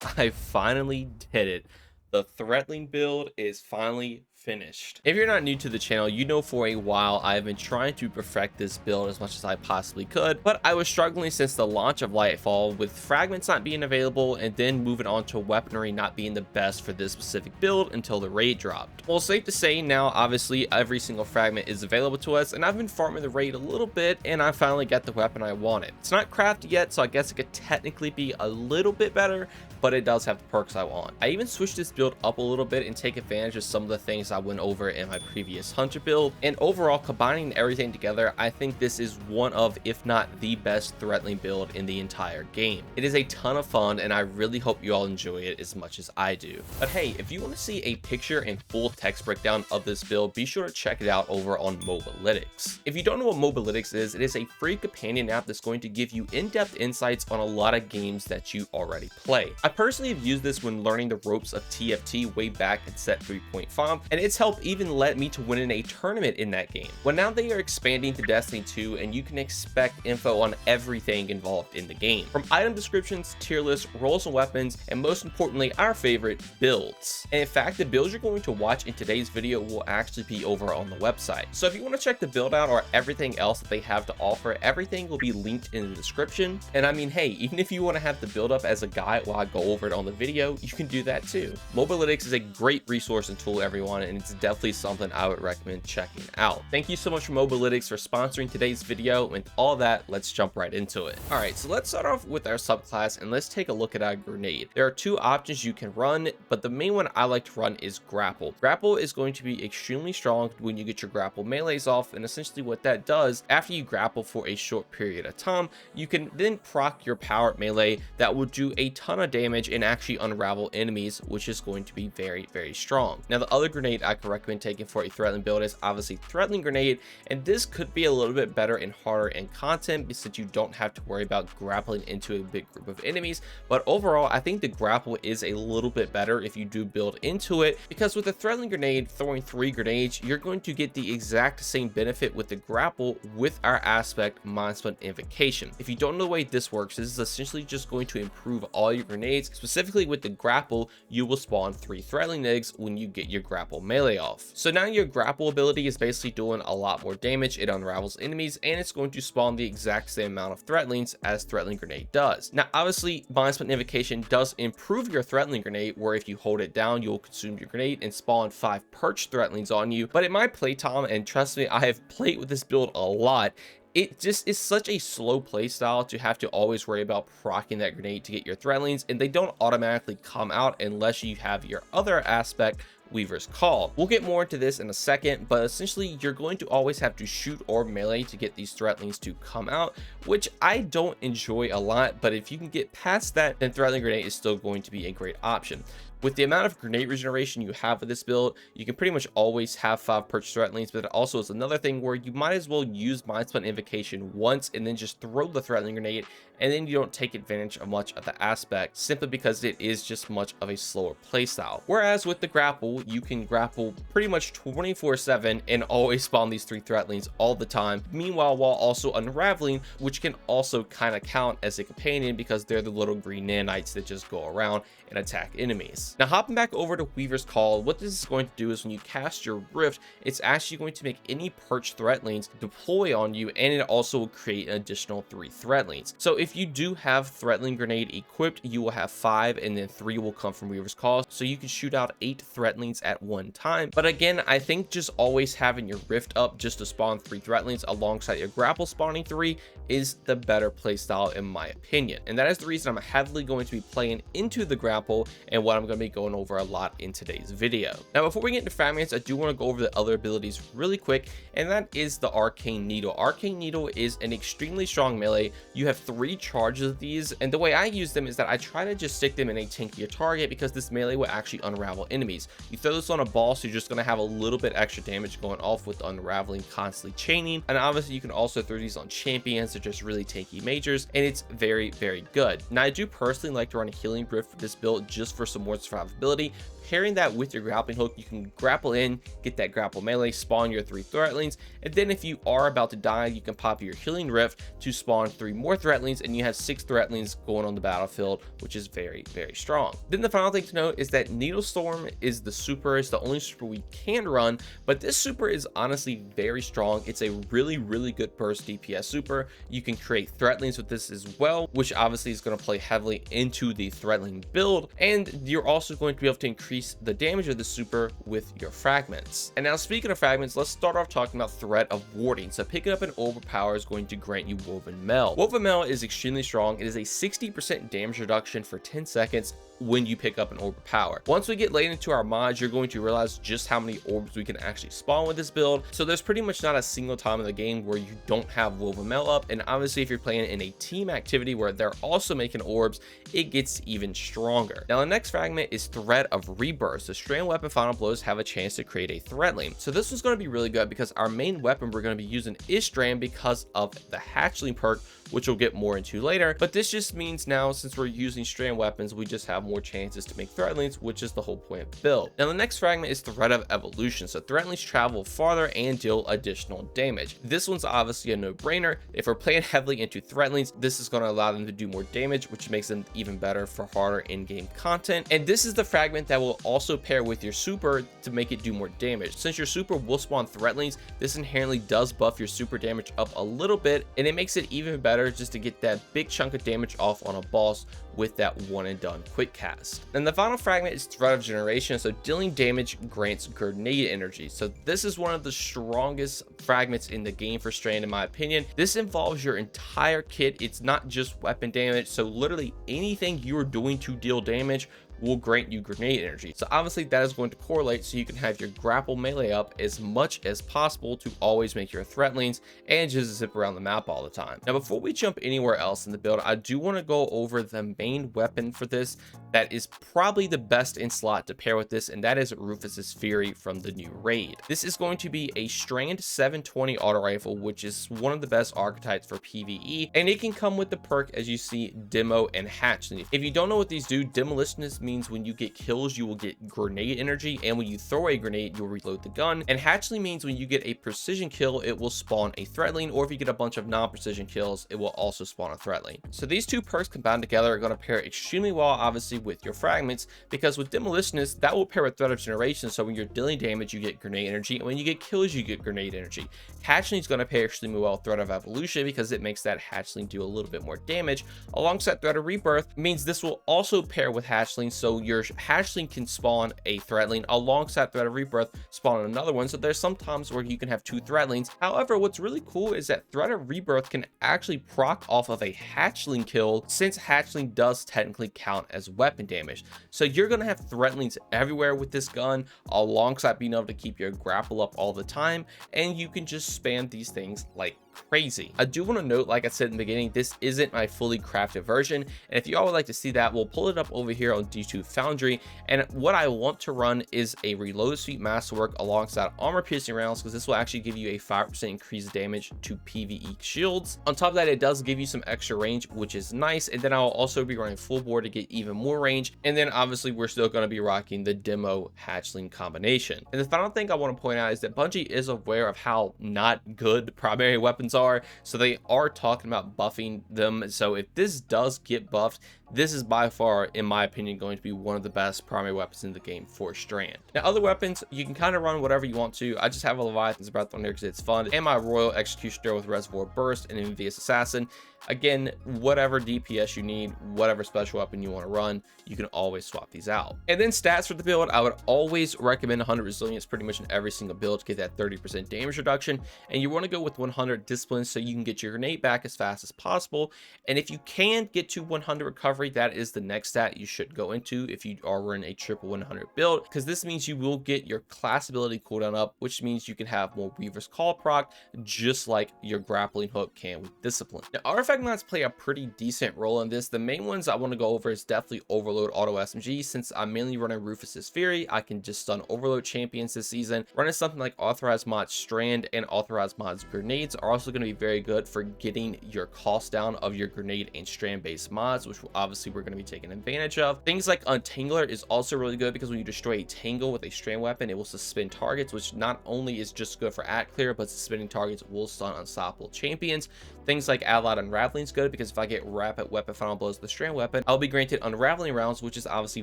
I finally did it. The Threadling build is finally finished. If you're not new to the channel, you know for a while I've been trying to perfect this build as much as I possibly could, but I was struggling since the launch of Lightfall, with fragments not being available and then moving on to weaponry not being the best for this specific build until the raid dropped. Well, safe to say now, obviously every single fragment is available to us, and I've been farming the raid a little bit and I finally got the weapon I wanted. It's not crafted yet, so I guess it could technically be a little bit better, but it does have the perks I want. I even switched this build up a little bit and take advantage of some of the things I went over in my previous hunter build, and overall, combining everything together, I think this is one of, if not the best Threadling build in the entire game. It is a ton of fun and I really hope you all enjoy it as much as I do. But hey, if you want to see a picture and full text breakdown of this build, be sure to check it out over on Mobalytics. If you don't know what Mobalytics is, it is a free companion app that's going to give you in-depth insights on a lot of games that you already play. I personally have used this when learning the ropes of TFT way back at set 3.5, and its help even led me to win in a tournament in that game. Well, now they are expanding to Destiny 2, and you can expect info on everything involved in the game, from item descriptions, tier lists, roles and weapons, and most importantly, our favorite, builds. And in fact, the builds you're going to watch in today's video will actually be over on the website. So if you want to check the build out or everything else that they have to offer, everything will be linked in the description. And I mean, hey, even if you want to have the build up as a guide while I go over it on the video, you can do that too. Mobalytics is a great resource and tool, everyone, and it's definitely something I would recommend checking out. Thank you so much for Mobalytics for sponsoring today's video. With all that, let's jump right into it. All right, so let's start off with our subclass and let's take a look at our grenade. There are two options you can run, but the main one I like to run is grapple. Grapple is going to be extremely strong when you get your grapple melees off, and essentially what that does, after you grapple for a short period of time, you can then proc your powered melee that will do a ton of damage and actually unravel enemies, which is going to be very, very strong. Now, the other grenade I can recommend taking for a Threadling build is obviously Threadling Grenade, and this could be a little bit better and harder in content because you don't have to worry about grappling into a big group of enemies. But overall, I think the grapple is a little bit better if you do build into it, because with the Threadling Grenade, throwing 3 grenades, you're going to get the exact same benefit with the grapple with our aspect Mindsplit Invocation. If you don't know the way this works, this is essentially just going to improve all your grenades. Specifically with the grapple, you will spawn 3 Threadling eggs when you get your grapple melee off. So now your grapple ability is basically doing a lot more damage, it unravels enemies, and it's going to spawn the exact same amount of Threadlings as Threadling Grenade does. Now obviously, Mindsplit Invocation does improve your Threadling Grenade, where if you hold it down, you'll consume your grenade and spawn 5 perched Threadlings on you. But in my playtime, and trust me, I have played with this build a lot, it just is such a slow play style to have to always worry about proccing that grenade to get your Threadlings, and they don't automatically come out unless you have your other aspect, Weaver's Call. We'll get more into this in a second, but essentially you're going to always have to shoot or melee to get these Threadlings to come out, which I don't enjoy a lot, but if you can get past that, then Threadling Grenade is still going to be a great option. With the amount of grenade regeneration you have with this build, you can pretty much always have 5 perched Threadlings, but it also is another thing where you might as well use Mindsplit Invocation once and then just throw the Threadling Grenade, and then you don't take advantage of much of the aspect, simply because it is just much of a slower playstyle. Whereas with the grapple, you can grapple pretty much 24/7 and always spawn these 3 Threadlings all the time, meanwhile while also unraveling, which can also kind of count as a companion because they're the little green nanites that just go around and attack enemies. Now hopping back over to Weaver's Call, what this is going to do is when you cast your Rift, it's actually going to make any perched Threadlings deploy on you, and it also will create an additional 3 Threadlings. So if you do have Threadling Grenade equipped, you will have 5, and then 3 will come from Weaver's Call, so you can shoot out 8 Threadlings at one time. But again, I think just always having your Rift up just to spawn 3 Threadlings alongside your grapple spawning 3 is the better playstyle in my opinion, and that is the reason I'm heavily going to be playing into the grapple and what I'm going to be going over a lot in today's video. Now before we get into fragments, I do want to go over the other abilities really quick, and that is the Arcane Needle. Arcane Needle is an extremely strong melee. You have 3 charges of these, and the way I use them is that I try to just stick them in a tankier target because this melee will actually unravel enemies. You throw this on a boss, you're just going to have a little bit extra damage going off with unraveling, constantly chaining. And obviously you can also throw these on champions that just really tanky majors, and it's very, very good. Now I do personally like to run a healing breath for this build just for some more survivability. Pairing that with your grappling hook, you can grapple in, get that grapple melee, spawn your 3 threatlings, and then if you are about to die, you can pop your healing rift to spawn 3 more threatlings, and you have 6 threatlings going on the battlefield, which is very, very strong. Then the final thing to note is that Needle Storm is the super, it's the only super we can run, but this super is honestly very strong. It's a really, really good burst DPS super. You can create threatlings with this as well, which obviously is going to play heavily into the threatling build, and you're also going to be able to increase the damage of the super with your fragments. And now speaking of fragments, let's start off talking about threat of warding. So picking up an overpower is going to grant you Woven Mail. Woven Mail is extremely strong. It is a 60% damage reduction for 10 seconds when you pick up an overpower. Once we get late into our mods, you're going to realize just how many orbs we can actually spawn with this build. So there's pretty much not a single time in the game where you don't have Woven Mail up. And obviously if you're playing in a team activity where they're also making orbs, it gets even stronger. Now the next fragment is Threat of Rebirth. So Strand weapon final blows have a chance to create a Threadling. So this one's going to be really good because our main weapon we're going to be using is Strand because of the Hatchling perk, which we'll get more into later. But this just means now, since we're using Strand weapons, we just have more chances to make Threadlings, which is the whole point of the build. Now the next fragment is Threat of Evolution. So Threadlings travel farther and deal additional damage. This one's obviously a no-brainer. If we're playing heavily into Threadlings, this is going to allow them to do more damage, which makes them even better for harder in-game content. And this is the fragment that will also pair with your super to make it do more damage. Since your super will spawn Threadlings, this inherently does buff your super damage up a little bit, and it makes it even better just to get that big chunk of damage off on a boss with that one and done quick cast. And the final fragment is Threat of Generation. So dealing damage grants grenade energy. So this is one of the strongest fragments in the game for Strand, in my opinion. This involves your entire kit. It's not just weapon damage. So literally anything you are doing to deal damage will grant you grenade energy. So obviously that is going to correlate so you can have your grapple melee up as much as possible to always make your threatlings and just zip around the map all the time. Now before we jump anywhere else in the build, I do want to go over the main weapon for this that is probably the best in slot to pair with this, and that is Rufus's Fury from the new raid. This is going to be a Strand 720 auto rifle, which is one of the best archetypes for PvE, and it can come with the perk, as you see, Demo and Hatchling. If you don't know what these do, Demolitionist means when you get kills, you will get grenade energy, and when you throw a grenade, you'll reload the gun. And Hatchling means when you get a precision kill, it will spawn a Threadling, or if you get a bunch of non-precision kills, it will also spawn a Threadling. So these two perks combined together are going to pair extremely well, obviously, with your fragments, because with Demolitionist, that will pair with Threat of Generation, so when you're dealing damage, you get grenade energy, and when you get kills, you get grenade energy. Hatchling is going to pair extremely well with Threat of Evolution because it makes that Hatchling do a little bit more damage. Alongside Threat of Rebirth means this will also pair with Hatchling, so your Hatchling can spawn a Threadling alongside Threat of Rebirth, spawn another one. So there's some times where you can have 2 Threadlings. However, what's really cool is that Threat of Rebirth can actually proc off of a Hatchling kill, since Hatchling does technically count as weapon damage. So you're going to have Threadlings everywhere with this gun, alongside being able to keep your grapple up all the time, and you can just spam these things like crazy. I do want to note, like I said in the beginning, this isn't my fully crafted version, and if you all would like to see that, we'll pull it up over here on D2 Foundry. And what I want to run is a reload speed masterwork alongside armor piercing rounds, because this will actually give you a 5% increased damage to PvE shields. On top of that, it does give you some extra range, which is nice, and then I'll also be running full bore to get even more range. And then obviously we're still going to be rocking the Demo Hatchling combination. And the final thing I want to point out is that Bungie is aware of how not good the primary weapons are, so they are talking about buffing them. So if this does get buffed, this is by far, in my opinion, going to be one of the best primary weapons in the game for Strand. Now, other weapons, you can kind of run whatever you want to. I just have a Leviathan's Breath on here because it's fun, and my Royal Executioner with Reservoir Burst and Envious Assassin. Again, whatever DPS you need, whatever special weapon you want to run, you can always swap these out. And then stats for the build, I would always recommend 100 Resilience pretty much in every single build to get that 30% damage reduction. And you want to go with 100 Discipline so you can get your grenade back as fast as possible. And if you can get to 100 recovery, recovery, that is the next stat you should go into if you are running a triple 100 build, because this means you will get your class ability cooldown up, which means you can have more Weaver's Call proc, just like your grappling hook can with discipline. Now, artifact mods play a pretty decent role in this. The main ones I want to go over is definitely Overload Auto SMG. Since I'm mainly running Rufus's Fury, I can just stun Overload champions this season. Running something like Authorized Mods Strand and Authorized Mods Grenades are also going to be very good for getting your cost down of your grenade and strand based mods, which obviously we're going to be taking advantage of. Things like Untangler is also really good because when you destroy a tangle with a strand weapon, it will suspend targets, which not only is just good for at clear, but suspending targets will stun unstoppable champions. Things like Allied Unraveling is good because if I get rapid weapon final blows with the strand weapon, I'll be granted unraveling rounds, which is obviously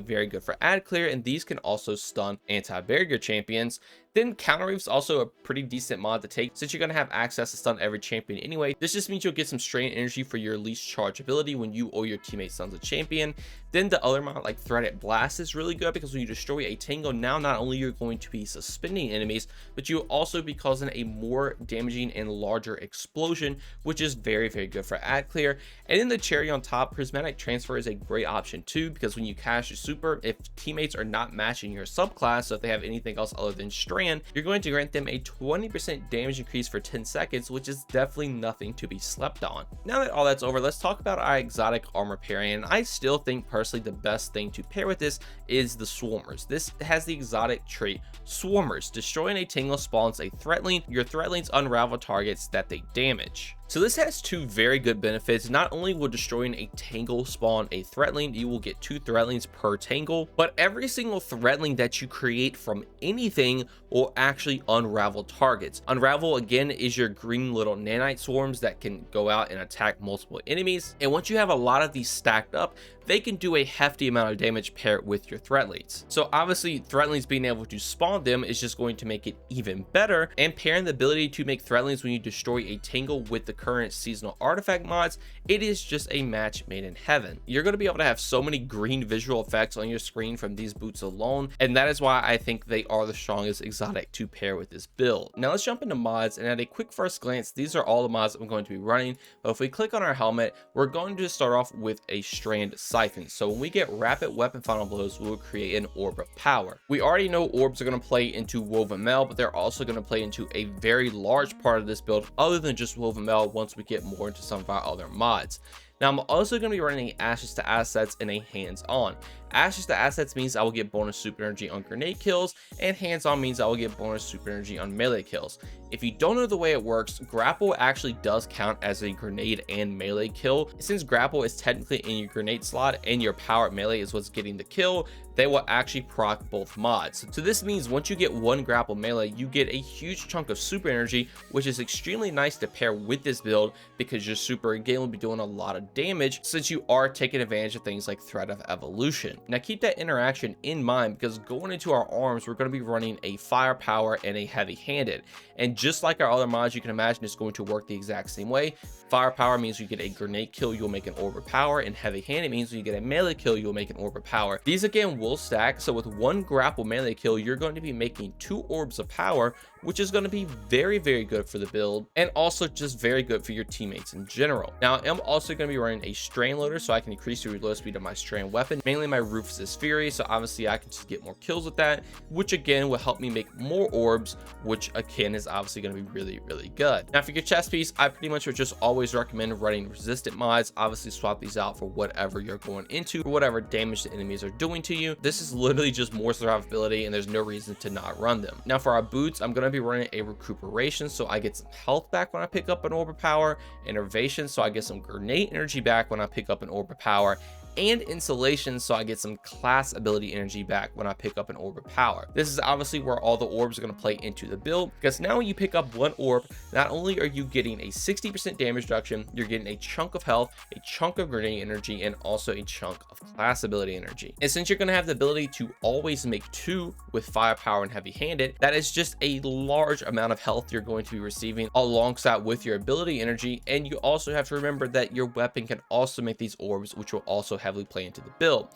very good for ad clear, and these can also stun anti-barrier champions. Then Counter Reef's also a pretty decent mod to take since you're going to have access to stun every champion anyway. This just means you'll get some strain energy for your least charge ability when you or your teammate stuns a champion. Then the other mod like Threaded Blast is really good because when you destroy a tango, now not only you're going to be suspending enemies, but you'll also be causing a more damaging and larger explosion, which is very, very good for ad clear. And then the cherry on top, Prismatic Transfer is a great option too, because when you cast your super, if teammates are not matching your subclass, so if they have anything else other than Strand, you're going to grant them a 20% damage increase for 10 seconds, which is definitely nothing to be slept on. Now that all that's over, let's talk about our exotic armor pairing. And I still think personally the best thing to pair with this is the Swarmers. This has the exotic trait Swarmers. Destroying a tangle spawns a Threadling. Your Threadlings unravel targets that they damage. So this has two very good benefits. Not only will destroying a tangle spawn a Threadling, you will get 2 Threadlings per tangle, but every single Threadling that you create from anything will actually unravel targets. Unravel again is your green little nanite swarms that can go out and attack multiple enemies. And once you have a lot of these stacked up, they can do a hefty amount of damage paired with your Threadlings. So obviously Threadlings being able to spawn them is just going to make it even better, and pairing the ability to make Threadlings when you destroy a tangle with the current seasonal artifact mods, it is just a match made in heaven. You're going to be able to have so many green visual effects on your screen from these boots alone, and that is why I think they are the strongest exotic to pair with this build. Now let's jump into mods, and at a quick first glance, these are all the mods I'm going to be running. But if we click on our helmet, we're going to start off with a Strand Siphon. So when we get rapid weapon final blows, we'll create an orb of power. We already know orbs are going to play into Woven Mail, but they're also going to play into a very large part of this build other than just Woven Mail once we get more into some of our other mods. Now I'm also going to be running Ashes to Assets in a hands-on. Ashes to Assets means I will get bonus super energy on grenade kills, and hands-on means I will get bonus super energy on melee kills. If you don't know the way it works, grapple actually does count as a grenade and melee kill. Since grapple is technically in your grenade slot and your power melee is what's getting the kill, they will actually proc both mods. So this means once you get one grapple melee, you get a huge chunk of super energy, which is extremely nice to pair with this build because your super again will be doing a lot of damage since you are taking advantage of things like Thread of Evolution. Now keep that interaction in mind because going into our arms, we're going to be running a firepower and a heavy-handed. And just like our other mods, you can imagine it's going to work the exact same way. Firepower means you get a grenade kill, you'll make an orb of power, and heavy-handed means when you get a melee kill, you'll make an orb of power. These again will stack, so with one grapple melee kill, you're going to be making 2 orbs of power, which is going to be very, very good for the build and also just very good for your teammates in general. Now I'm also going to be running a Strand Loader so I can increase the reload speed of my Strand weapon, mainly my Rufus's Fury, so obviously I can just get more kills with that, which again will help me make more orbs, which again is obviously going to be really, really good. Now for your chest piece, I pretty much would just always recommend running resistant mods. Obviously swap these out for whatever you're going into, or whatever damage the enemies are doing to you. This is literally just more survivability and there's no reason to not run them. Now for our boots, I'm going to be running a recuperation so I get some health back when I pick up an orb of power, innervation so I get some grenade energy back when I pick up an orb of power, and insulation so I get some class ability energy back when I pick up an orb of power. This is obviously where all the orbs are going to play into the build, because now when you pick up one orb, not only are you getting a 60% damage reduction, you're getting a chunk of health, a chunk of grenade energy, and also a chunk of class ability energy. And since you're going to have the ability to always make 2 with firepower and heavy-handed, that is just a large amount of health you're going to be receiving alongside with your ability energy. And you also have to remember that your weapon can also make these orbs, which will also heavily play into the build.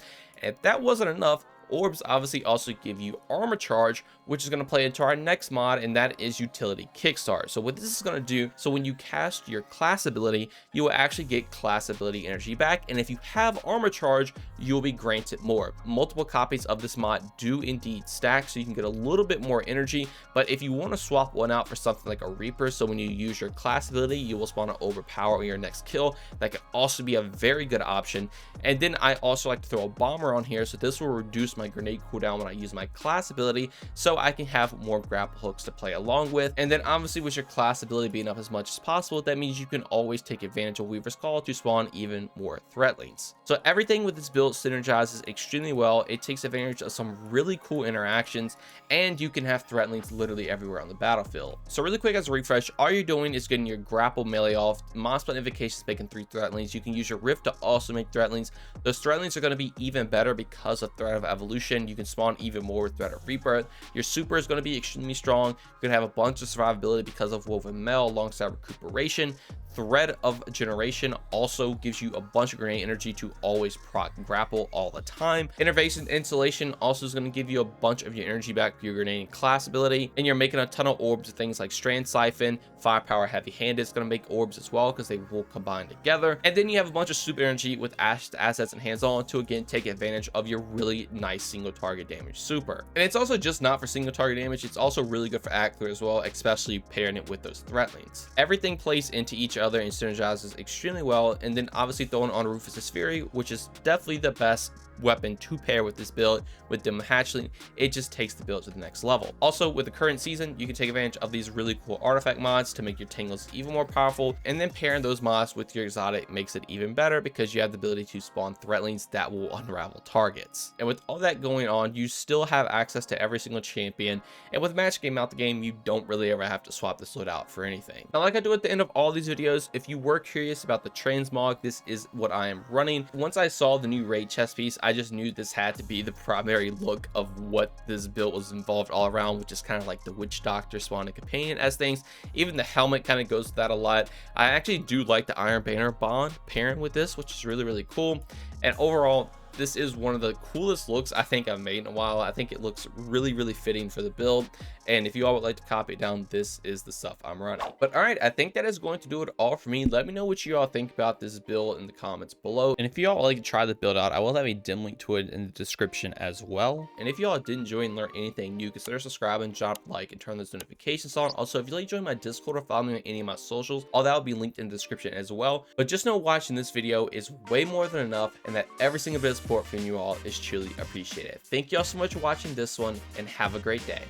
And if that wasn't enough, orbs obviously also give you armor charge, which is going to play into our next mod, and that is utility kickstart. So what this is going to do, so when you cast your class ability, you will actually get class ability energy back, and if you have armor charge, you'll be granted more. Multiple copies of this mod do indeed stack, so you can get a little bit more energy, but if you want to swap one out for something like a Reaper, so when you use your class ability, you will spawn to overpower on your next kill, that could also be a very good option. And then I also like to throw a bomber on here, so this will reduce my grenade cooldown when I use my class ability, so I can have more grapple hooks to play along with. And then obviously with your class ability being up as much as possible, that means you can always take advantage of Weaver's Call to spawn even more Threadlings. So everything with this build synergizes extremely well. It takes advantage of some really cool interactions, and you can have Threadlings literally everywhere on the battlefield. So really quick as a refresh, all you're doing is getting your grapple melee off, mod split invocations making 3 Threadlings. You can use your rift to also make Threadlings. Those Threadlings are going to be even better because of Thread of Evolution. You can spawn even more with Thread of Rebirth. Your super is going to be extremely strong. You're going to have a bunch of survivability because of Woven Mail alongside recuperation. Thread of Generation also gives you a bunch of grenade energy to always proc grapple all the time. Innovation Installation also is going to give you a bunch of your energy back for your grenade class ability, and you're making a ton of orbs with things like Strand Siphon, Firepower Heavy Handed is going to make orbs as well because they will combine together. And then you have a bunch of super energy with assets and hands-on to again take advantage of your really nice single target damage super. And it's also just not for single target damage, it's also really good for act clear as well, especially pairing it with those Threadlings. Everything plays into each other and synergizes extremely well. And then obviously throwing on Rufus's Fury, which is definitely the best weapon to pair with this build with Dim Hatchling. It just takes the build to the next level. Also with the current season, you can take advantage of these really cool artifact mods to make your Tangles even more powerful, and then pairing those mods with your exotic makes it even better because you have the ability to spawn Threadlings that will unravel targets. And with all that going on, you still have access to every single champion, and with match game out the game, you don't really ever have to swap this load out for anything. Now, like I do at the end of all these videos, if you were curious about the transmog, this is what I am running. Once I saw the new raid chest piece, I just knew this had to be the primary look of what this build was involved all around, which is kind of like the witch doctor spawning companion as things. Even the helmet kind of goes with that a lot. I actually do like the Iron Banner bond pairing with this, which is really, really cool. And overall, this is one of the coolest looks I think I've made in a while. I think it looks really, really fitting for the build. And if you all would like to copy it down, this is the stuff I'm running. But all right, I think that is going to do it all for me. Let me know what you all think about this build in the comments below. And if you all would like to try the build out, I will have a dim link to it in the description as well. And if you all did enjoy and learn anything new, consider subscribing, drop a like, and turn those notifications on. Also, if you'd like to join my Discord or follow me on any of my socials, all that will be linked in the description as well. But just know watching this video is way more than enough, and that every single bit of support from you all is truly appreciated. Thank you all so much for watching this one, and have a great day.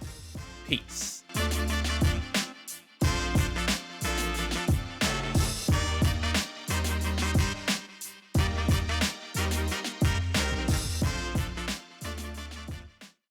Peace.